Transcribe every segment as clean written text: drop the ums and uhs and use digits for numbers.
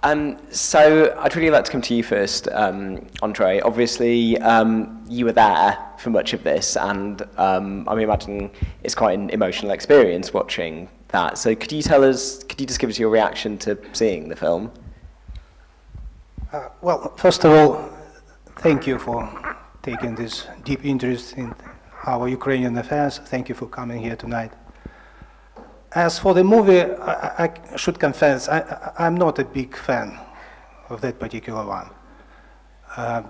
So I'd really like to come to you first, Andrei. Obviously, you were there for much of this, and I imagine it's quite an emotional experience watching that. So could you just give us your reaction to seeing the film? Well, first of all, thank you for taking this deep interest in our Ukrainian affairs. Thank you for coming here tonight. As for the movie, I should confess, I'm not a big fan of that particular one.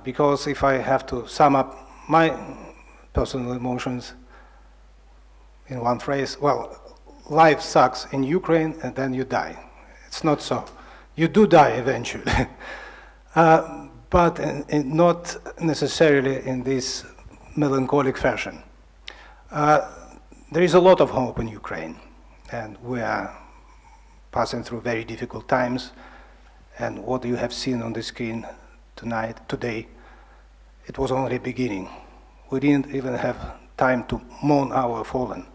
Because if I have to sum up my personal emotions in one phrase, well, life sucks in Ukraine and then you die. It's not so. You do die eventually. But not necessarily in this melancholic fashion. There is a lot of hope in Ukraine. And we are passing through very difficult times. And what you have seen on the screen today, it was only the beginning. We didn't even have time to mourn our fallen.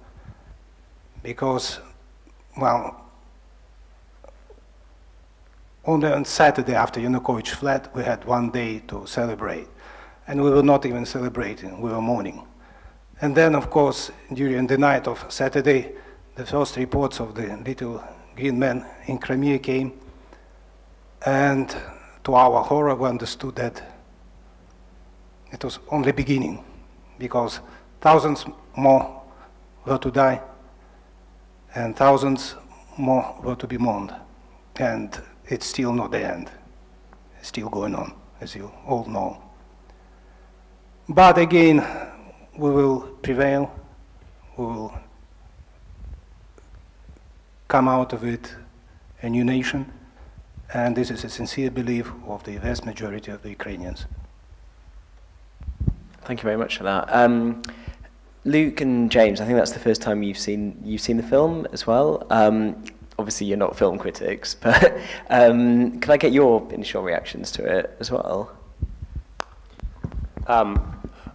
Because, well, only on Saturday after Yanukovych fled, we had one day to celebrate. And we were not even celebrating, we were mourning. And then, of course, during the night of Saturday, the first reports of the little green man in Crimea came, and to our horror we understood that it was only beginning, because thousands more were to die, and thousands more were to be mourned. And it's still not the end. It's still going on, as you all know. But again, we will prevail, we will come out of it a new nation, and this is a sincere belief of the vast majority of the Ukrainians. Thank you very much for that. Luke and James, I think that's the first time you've seen the film as well. Obviously, you're not film critics, but can I get your initial reactions to it as well?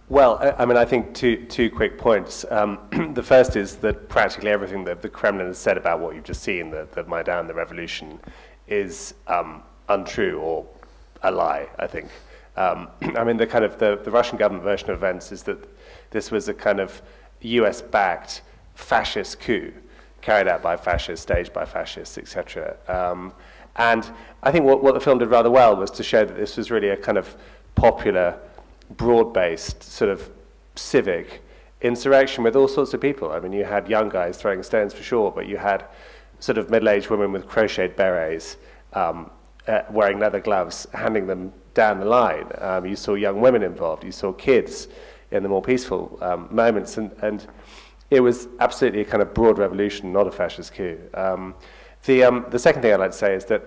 Well, I think two quick points. The first is that practically everything that the Kremlin has said about what you've just seen, the Maidan, the revolution, is untrue or a lie, I think. The Russian government version of events is that this was a kind of US-backed fascist coup carried out by fascists, staged by fascists, etc. And I think what the film did rather well was to show that this was really a kind of popular, broad-based sort of civic insurrection with all sorts of people. I mean, you had young guys throwing stones for sure, but you had sort of middle-aged women with crocheted berets, wearing leather gloves, handing them down the line. You saw young women involved. You saw kids in the more peaceful moments, and it was absolutely a kind of broad revolution, not a fascist coup. The second thing I'd like to say is that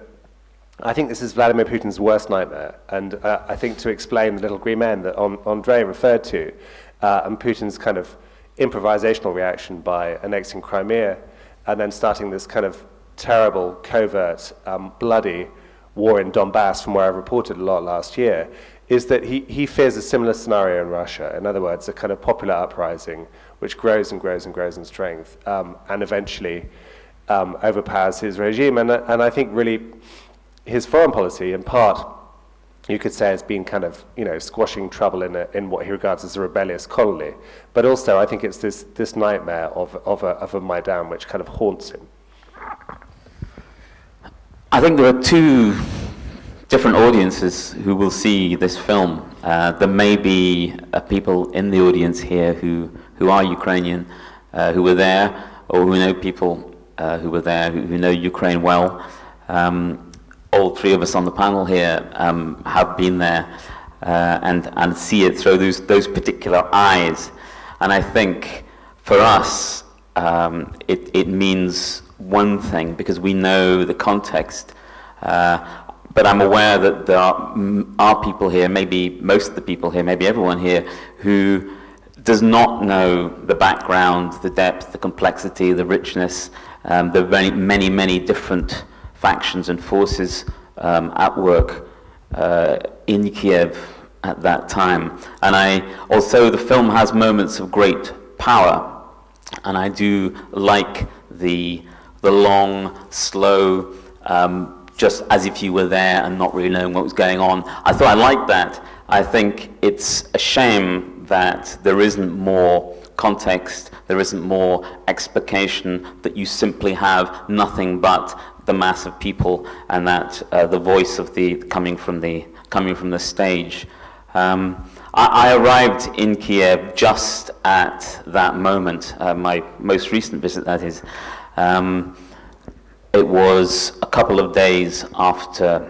I think this is Vladimir Putin's worst nightmare, and I think to explain the little green men that Andrei referred to, and Putin's kind of improvisational reaction by annexing Crimea, and then starting this kind of terrible, covert, bloody war in Donbass, from where I reported a lot last year, is that he fears a similar scenario in Russia. In other words, a kind of popular uprising which grows and grows and grows in strength, and eventually overpowers his regime. And I think really his foreign policy, in part, you could say, has been kind of, squashing trouble in what he regards as a rebellious colony. But also, I think it's this nightmare of a Maidan which kind of haunts him. I think there are two different audiences who will see this film. There may be people in the audience here who are Ukrainian, who were there, or who know people who were there, who know Ukraine well. All three of us on the panel here have been there and see it through those particular eyes. And I think for us, it means one thing, because we know the context. But I'm aware that there are people here, maybe most of the people here, maybe everyone here, who does not know the background, the depth, the complexity, the richness, the many, many different factions and forces at work in Kiev at that time. And also the film has moments of great power, and I do like the long, slow, just as if you were there and not really knowing what was going on. I thought I liked that. I think it's a shame that there isn't more context, there isn't more explication, that you simply have nothing but the mass of people, and that the voice of the coming from the stage. I arrived in Kiev just at that moment, my most recent visit, that is. It was a couple of days after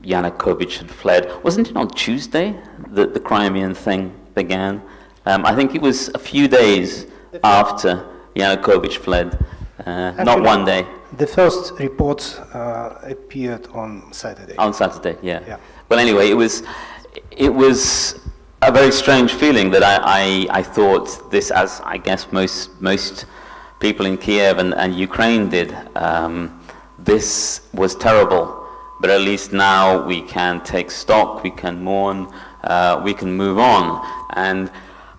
Yanukovych had fled. Wasn't it on Tuesday that the Crimean thing began? I think it was a few days after Yanukovych fled, Actually, not one day. The first reports appeared on Saturday. On Saturday, yeah. Yeah. Well, anyway, it was a very strange feeling that I thought this, as I guess most people in Kiev and Ukraine did. This was terrible, but at least now we can take stock, we can mourn, we can move on. And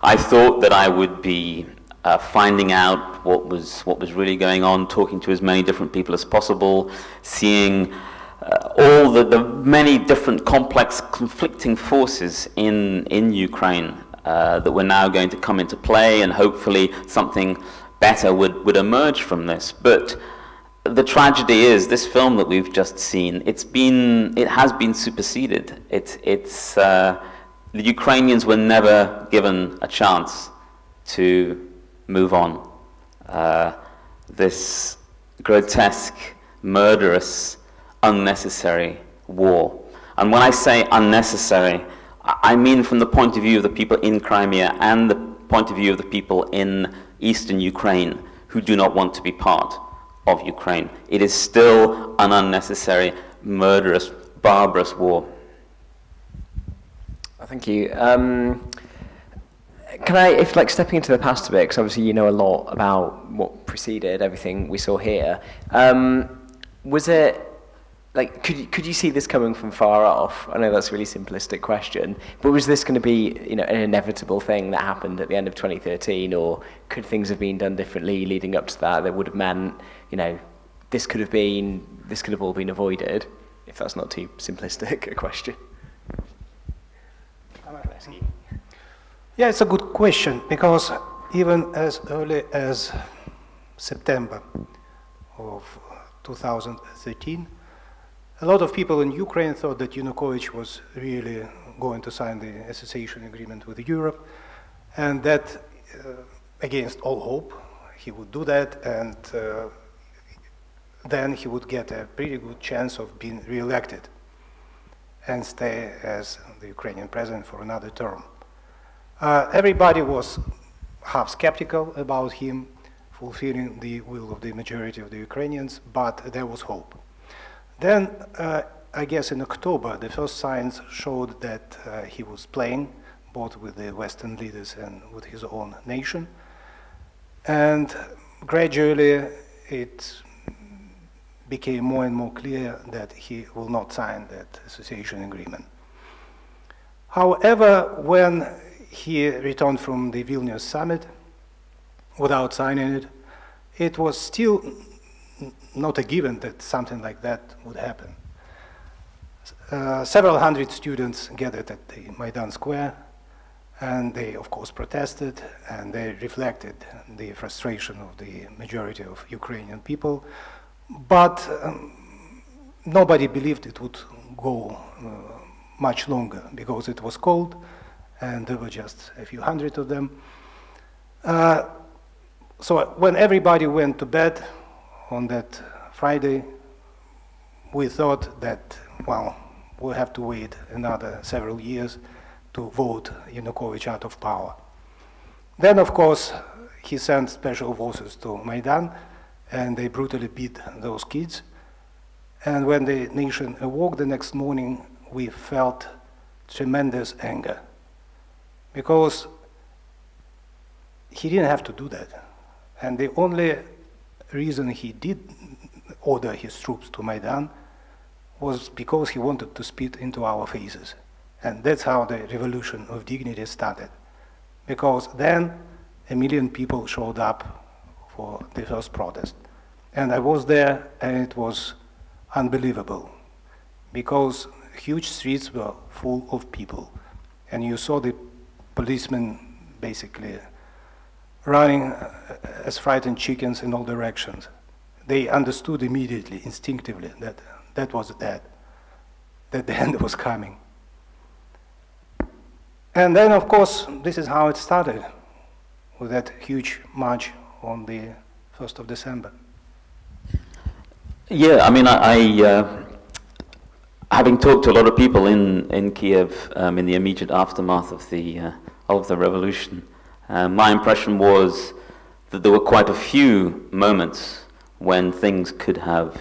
I thought that I would be finding out what was really going on, talking to as many different people as possible, seeing all the many different complex conflicting forces in Ukraine that were now going to come into play, and hopefully something better would emerge from this. But the tragedy is, this film that we've just seen, it has been superseded. The Ukrainians were never given a chance to move on. This grotesque, murderous, unnecessary war. And when I say unnecessary, I mean from the point of view of the people in Crimea and the point of view of the people in eastern Ukraine who do not want to be part of Ukraine. It is still an unnecessary, murderous, barbarous war. Thank you. Can I, if like stepping into the past a bit, because obviously you know a lot about what preceded everything we saw here, was it, like, could you see this coming from far off? I know that's a really simplistic question, but was this going to be, you know, an inevitable thing that happened at the end of 2013, or could things have been done differently leading up to that would have meant, you know, this could have all been avoided, if that's not too simplistic a question? Yeah, it's a good question, because even as early as September of 2013, a lot of people in Ukraine thought that Yanukovych was really going to sign the association agreement with Europe, and that against all hope he would do that, and then he would get a pretty good chance of being re-elected and stay as the Ukrainian president for another term. Everybody was half skeptical about him fulfilling the will of the majority of the Ukrainians, but there was hope. Then, I guess in October, the first signs showed that he was playing both with the Western leaders and with his own nation. And gradually, it became more and more clear that he will not sign that association agreement. However, when he returned from the Vilnius summit without signing it, it was still not a given that something like that would happen. Several hundred students gathered at the Maidan Square, and they, of course, protested, and they reflected the frustration of the majority of Ukrainian people. But nobody believed it would go much longer, because it was cold, and there were just a few hundred of them. So when everybody went to bed on that Friday, we thought that, well, we'll have to wait another several years to vote Yanukovych out of power. Then, of course, he sent special forces to Maidan, and they brutally beat those kids. And when the nation awoke the next morning, we felt tremendous anger, because he didn't have to do that. And the only reason he did order his troops to Maidan was because he wanted to spit into our faces. And that's how the revolution of dignity started. Because then 1 million people showed up for the first protest. And I was there, and it was unbelievable, because huge streets were full of people, and you saw the policemen basically running as frightened chickens in all directions. They understood immediately, instinctively, that that the end was coming. And then, of course, this is how it started, with that huge march on the 1st of December. Yeah, I mean, having talked to a lot of people in Kiev in the immediate aftermath of the revolution, my impression was that there were quite a few moments when things could have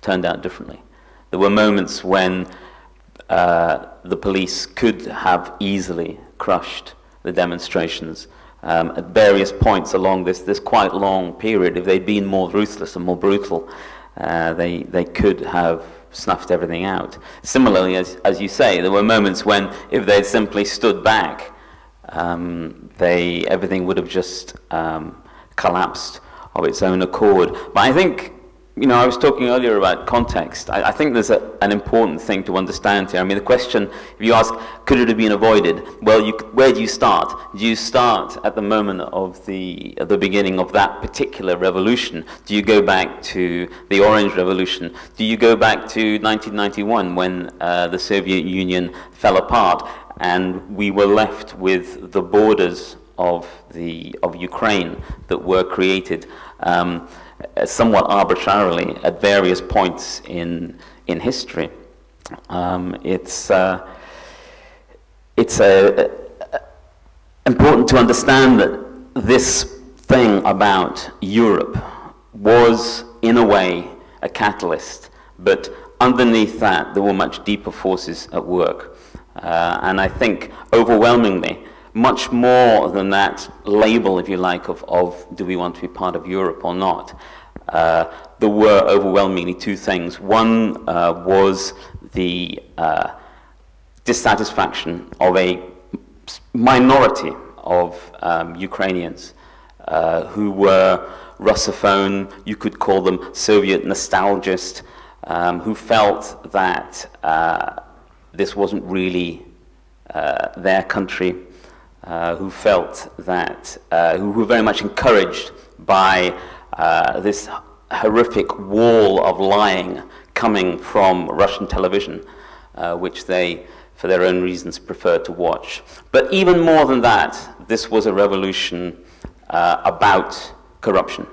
turned out differently. There were moments when the police could have easily crushed the demonstrations at various points along this quite long period. If they'd been more ruthless and more brutal, they could have snuffed everything out. Similarly, as you say, there were moments when if they'd simply stood back, everything would have just collapsed of its own accord. But I think, you know, I was talking earlier about context. I think there's an important thing to understand here. I mean, the question, if you ask, could it have been avoided? Well, where do you start? Do you start at the moment of at the beginning of that particular revolution? Do you go back to the Orange Revolution? Do you go back to 1991 when the Soviet Union fell apart and we were left with the borders of Ukraine that were created somewhat arbitrarily at various points in history? It's important to understand that this thing about Europe was, in a way, a catalyst, but underneath that there were much deeper forces at work. And I think overwhelmingly, much more than that label, if you like, of do we want to be part of Europe or not, there were overwhelmingly two things. One was the dissatisfaction of a minority of Ukrainians who were Russophone, you could call them Soviet nostalgists, who felt that this wasn't really their country, who felt that, who were very much encouraged by this horrific wall of lying coming from Russian television, which they, for their own reasons, preferred to watch. But even more than that, this was a revolution about corruption.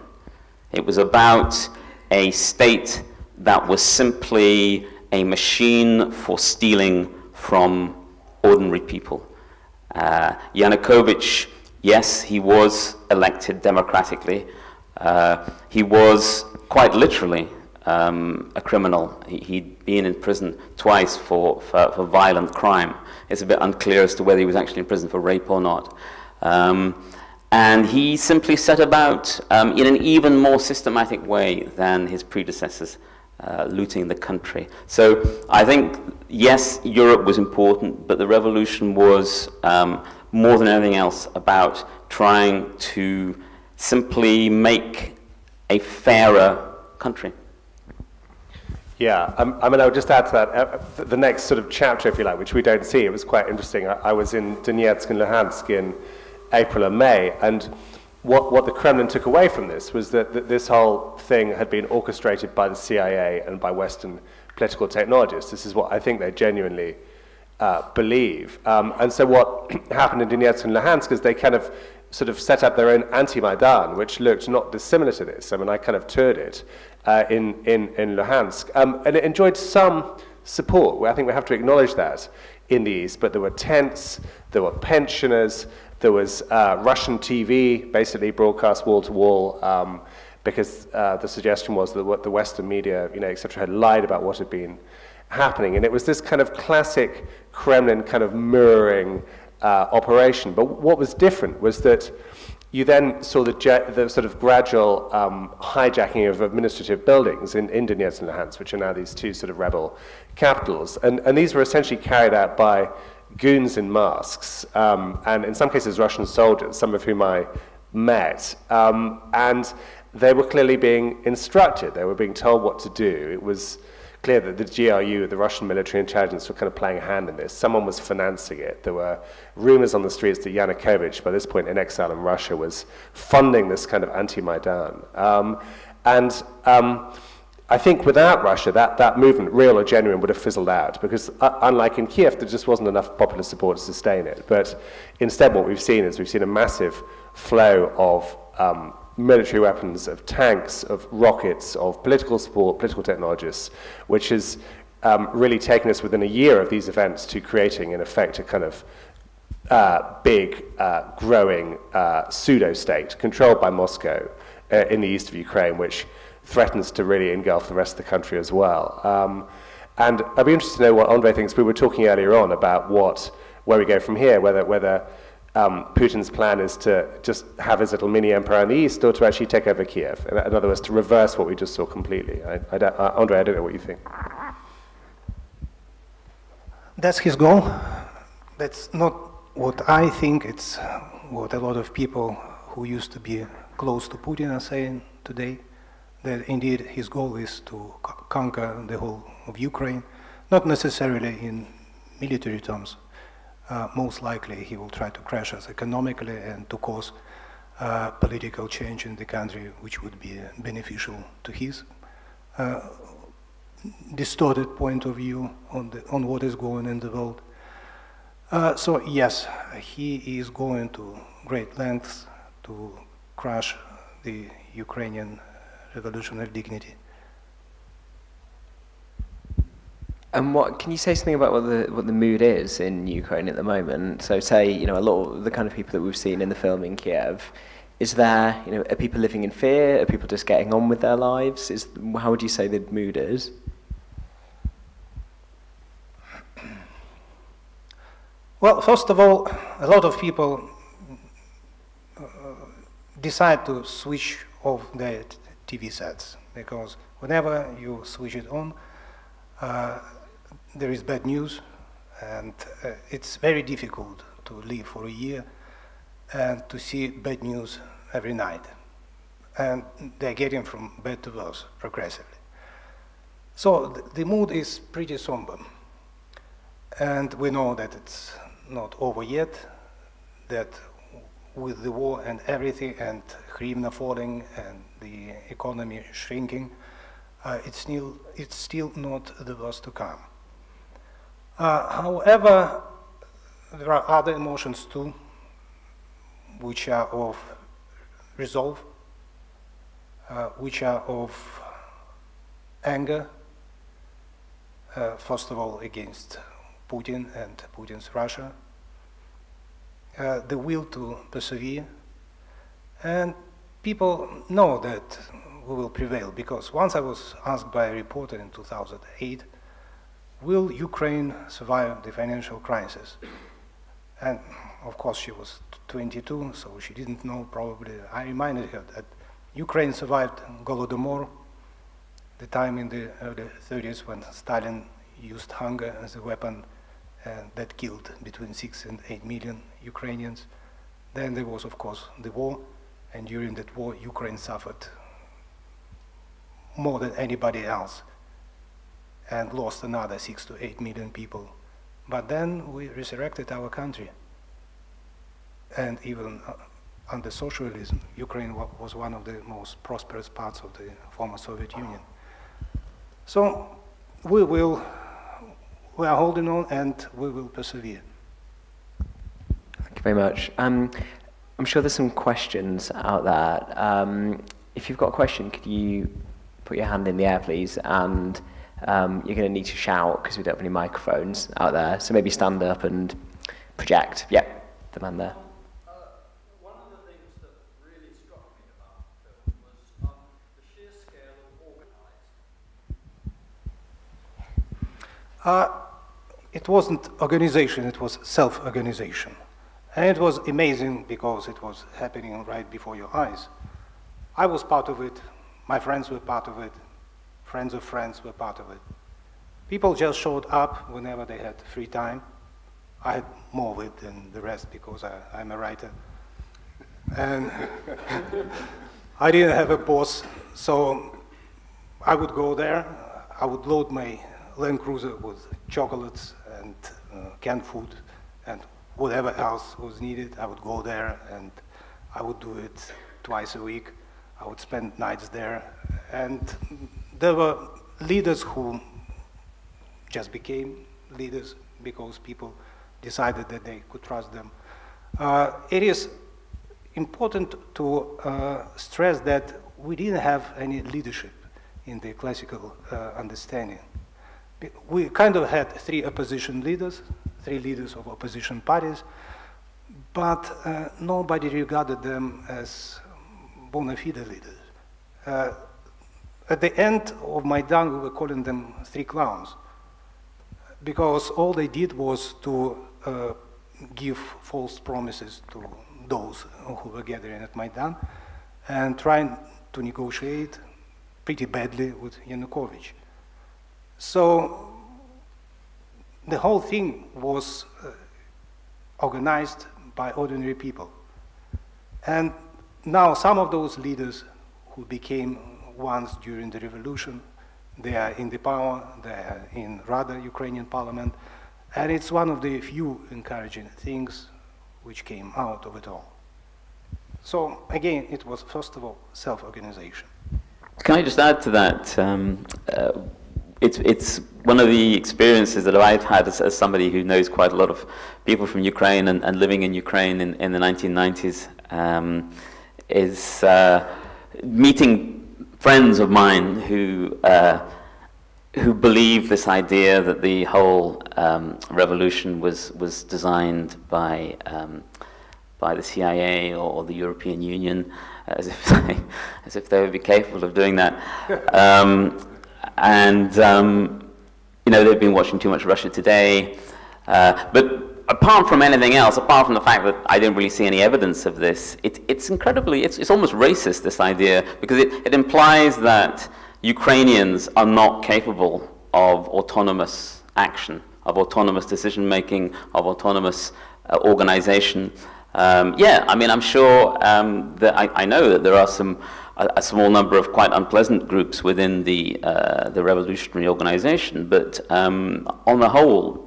It was about a state that was simply a machine for stealing from ordinary people. Yanukovych, yes, he was elected democratically. He was quite literally a criminal. He'd been in prison twice for violent crime. It's a bit unclear as to whether he was actually in prison for rape or not. And he simply set about, in an even more systematic way than his predecessors, looting the country. So I think, yes, Europe was important, but the revolution was more than anything else about trying to simply make a fairer country. Yeah, I mean, I would just add to that, the next sort of chapter, if you like, which we don't see, it was quite interesting. I was in Donetsk and Luhansk in April and May, and what the Kremlin took away from this was that this whole thing had been orchestrated by the CIA and by Western political technologists. This is what I think they genuinely believe. And so what happened in Donetsk and Luhansk is they kind of sort of set up their own anti-Maidan, which looked not dissimilar to this. I mean, I kind of toured it in Luhansk, and it enjoyed some support. I think we have to acknowledge that in the East, but there were tents, there were pensioners, there was Russian TV, basically broadcast wall to wall, because the suggestion was that what the Western media, et cetera, had lied about what had been happening. And it was this kind of classic Kremlin kind of mirroring operation. But what was different was that you then saw the sort of gradual hijacking of administrative buildings in Donetsk and Luhansk, which are now these two sort of rebel capitals. And these were essentially carried out by goons in masks, and in some cases Russian soldiers, some of whom I met. And they were clearly being instructed. They were being told what to do. It was, clear that the GRU, the Russian military intelligence, were kind of playing a hand in this. Someone was financing it. There were rumors on the streets that Yanukovych, by this point in exile in Russia, was funding this kind of anti-Maidan. I think without Russia, that movement, real or genuine, would have fizzled out, because unlike in Kiev, there just wasn't enough popular support to sustain it. But instead, what we've seen a massive flow of military weapons, of tanks, of rockets, of political support, political technologists, which has really taken us within a year of these events to creating, in effect, a kind of big, growing pseudo-state controlled by Moscow in the east of Ukraine, which threatens to really engulf the rest of the country as well. And I'd be interested to know what Andrei thinks. We were talking earlier on about where we go from here, whether Putin's plan is to just have his little mini empire in the east, or to actually take over Kiev. In other words, to reverse what we just saw completely. Andrei, I don't know what you think. That's his goal. That's not what I think. It's what a lot of people who used to be close to Putin are saying today, that indeed his goal is to conquer the whole of Ukraine, not necessarily in military terms. Most likely he will try to crash us economically and to cause political change in the country, which would be beneficial to his distorted point of view on what is going in the world. So yes, he is going to great lengths to crush the Ukrainian revolutionary dignity. And can you say something about what the mood is in Ukraine at the moment? So say, a lot of the kind of people that we've seen in the film in Kiev, is there, are people living in fear? Are people just getting on with their lives? How would you say the mood is? Well, first of all, a lot of people decide to switch off their TV sets, because whenever you switch it on, there is bad news, and it's very difficult to live for a year and to see bad news every night. And they're getting from bad to worse progressively. So the mood is pretty somber. And we know that it's not over yet, that with the war and everything, and hryvnia falling and the economy shrinking, it's still not the worst to come. However, there are other emotions too, which are of resolve, which are of anger, first of all against Putin and Putin's Russia, the will to persevere, and people know that we will prevail, because once I was asked by a reporter in 2008, will Ukraine survive the financial crisis? And of course she was 22, so she didn't know probably. I reminded her that Ukraine survived Golodomor, the time in the early 30s when Stalin used hunger as a weapon, and that killed between 6 and 8 million Ukrainians. Then there was, of course, the war, and during that war, Ukraine suffered more than anybody else and lost another 6 to 8 million people. But then we resurrected our country. And even under socialism, Ukraine was one of the most prosperous parts of the former Soviet Union. So we are holding on, and we will persevere. Thank you very much. I'm sure there's some questions out there. If you've got a question, could you put your hand in the air, please? And you're going to need to shout, because we don't have any microphones out there. So maybe stand up and project. Yeah, the man there. One of the things that really struck me about the film was the sheer scale of organising. It wasn't organization, it was self-organization. And it was amazing because it was happening right before your eyes. I was part of it, my friends were part of it, friends of friends were part of it. People just showed up whenever they had free time. I had more of it than the rest because I'm a writer. And I didn't have a boss, so I would go there. I would load my Land Cruiser with chocolates and canned food and whatever else was needed. I would go there and I would do it twice a week. I would spend nights there. And there were leaders who just became leaders because people decided that they could trust them. It is important to stress that we didn't have any leadership in the classical understanding. We kind of had three opposition leaders, three leaders of opposition parties, but nobody regarded them as bona fide leaders. At the end of Maidan, we were calling them three clowns, because all they did was to give false promises to those who were gathering at Maidan and trying to negotiate pretty badly with Yanukovych. So the whole thing was organized by ordinary people. And now some of those leaders who became ones during the revolution, they are in the power, they are in rather Ukrainian parliament, and it's one of the few encouraging things which came out of it all. So again, it was first of all self-organization. Can I just add to that? It's one of the experiences that I've had as somebody who knows quite a lot of people from Ukraine and living in Ukraine in the 1990s, is meeting friends of mine who believe this idea that the whole revolution was designed by the CIA or the European Union, as if they would be capable of doing that. You know, they've been watching too much Russia Today. But apart from anything else, apart from the fact that I didn't really see any evidence of this, it's almost racist, this idea, because it implies that Ukrainians are not capable of autonomous action, of autonomous decision-making, of autonomous organization. Yeah, I mean, I'm sure that I know that there are a small number of quite unpleasant groups within the revolutionary organization, but on the whole,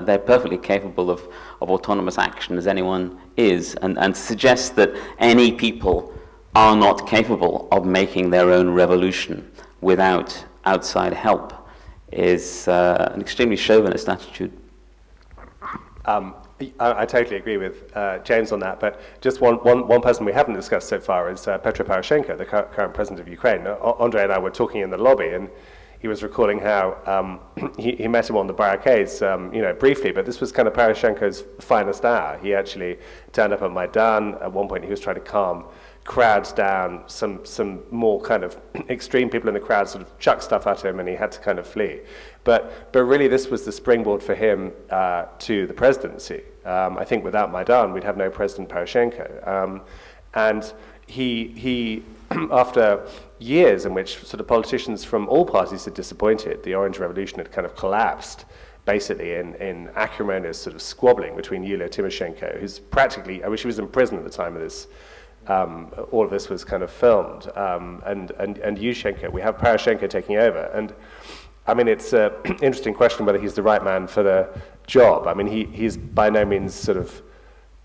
they're perfectly capable of autonomous action as anyone is, and to suggest that any people are not capable of making their own revolution without outside help is an extremely chauvinist attitude. I totally agree with James on that, but just one person we haven't discussed so far is Petro Poroshenko, the current president of Ukraine. Andrei and I were talking in the lobby, and he was recalling how he met him on the barricades, you know, briefly, but this was kind of Poroshenko's finest hour. He actually turned up at Maidan. At one point, he was trying to calm crowds down. Some more kind of extreme people in the crowd sort of chucked stuff at him, and he had to kind of flee. But really, this was the springboard for him to the presidency. I think without Maidan, we'd have no President Poroshenko. And he after years in which sort of politicians from all parties had disappointed, the Orange Revolution had kind of collapsed, basically in acrimonious sort of squabbling between Yulia Tymoshenko, who's practically, I wish she was in prison at the time of this, all of this was kind of filmed, and Yushchenko. We have Poroshenko taking over, and I mean, it's an interesting question whether he's the right man for the job. I mean, he's by no means sort of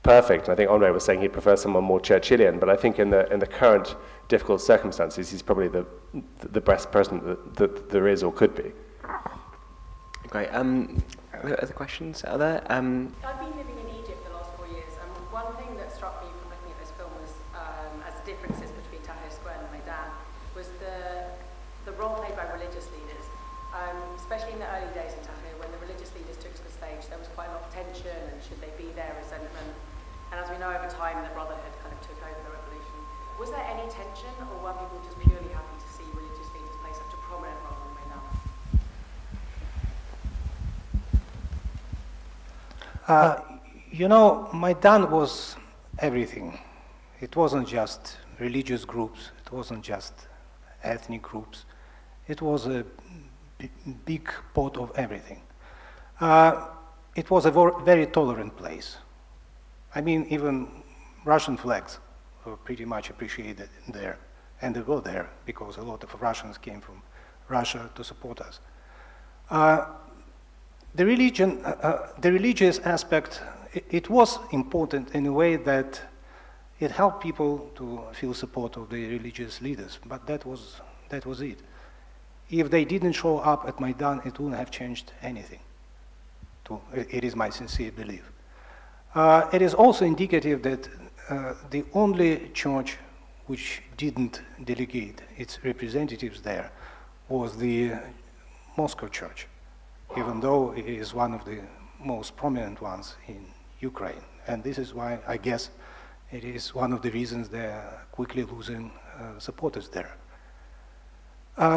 perfect. I think Andrei was saying he'd prefer someone more Churchillian, but I think in the current difficult circumstances, he's probably the best president that there is or could be. Great. Other questions out there? I've been living in Egypt the last 4 years, and one thing that struck me from looking at this film was, as differences between Tahrir Square and Maidan, was the role played by religious leaders. Especially in the early days in Tahrir, when the religious leaders took to the stage, there was quite a lot of tension, and should they be there, resentment. And as we know, over time, the Brotherhood kind of took over the revolution. Was there any tension, or were people just purely happy to see religious leaders play such a prominent role in Maidan? You know, Maidan was everything. It wasn't just religious groups, it wasn't just ethnic groups. It was a big pot of everything. It was a very tolerant place. I mean, even Russian flags were pretty much appreciated there, and they were there because a lot of Russians came from Russia to support us. The religious aspect, it was important in a way that it helped people to feel support of the religious leaders, but that was it. If they didn't show up at Maidan, it wouldn't have changed anything. It is my sincere belief. It is also indicative that the only church which didn't delegate its representatives there was the Moscow Church, even though it is one of the most prominent ones in Ukraine. And this is why, I guess, it is one of the reasons they're quickly losing supporters there.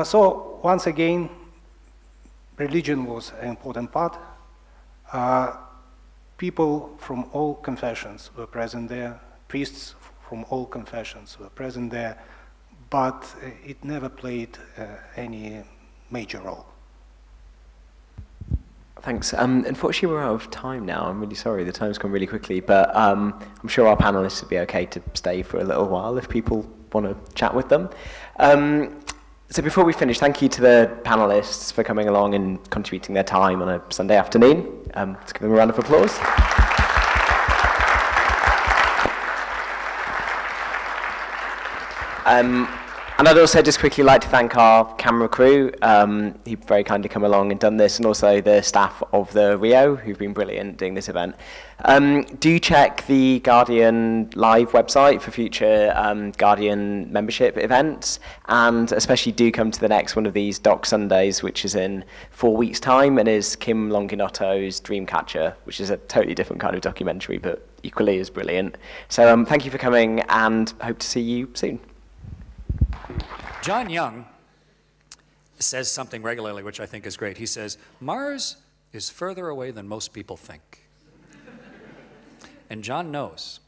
So, once again, religion was an important part. People from all confessions were present there, priests from all confessions were present there, but it never played any major role. Thanks. Unfortunately, we're out of time now. I'm really sorry, the time's gone really quickly, but I'm sure our panelists would be okay to stay for a little while if people want to chat with them. So before we finish, thank you to the panelists for coming along and contributing their time on a Sunday afternoon. Let's give them a round of applause. And I'd also just quickly like to thank our camera crew, who've very kindly come along and done this, and also the staff of the Rio, who've been brilliant doing this event. Do check the Guardian Live website for future Guardian membership events, and especially do come to the next one of these Doc Sundays, which is in 4 weeks' time, and is Kim Longinotto's Dreamcatcher, which is a totally different kind of documentary, but equally as brilliant. So thank you for coming, and hope to see you soon. John Young says something regularly, which I think is great. He says, Mars is further away than most people think. And John knows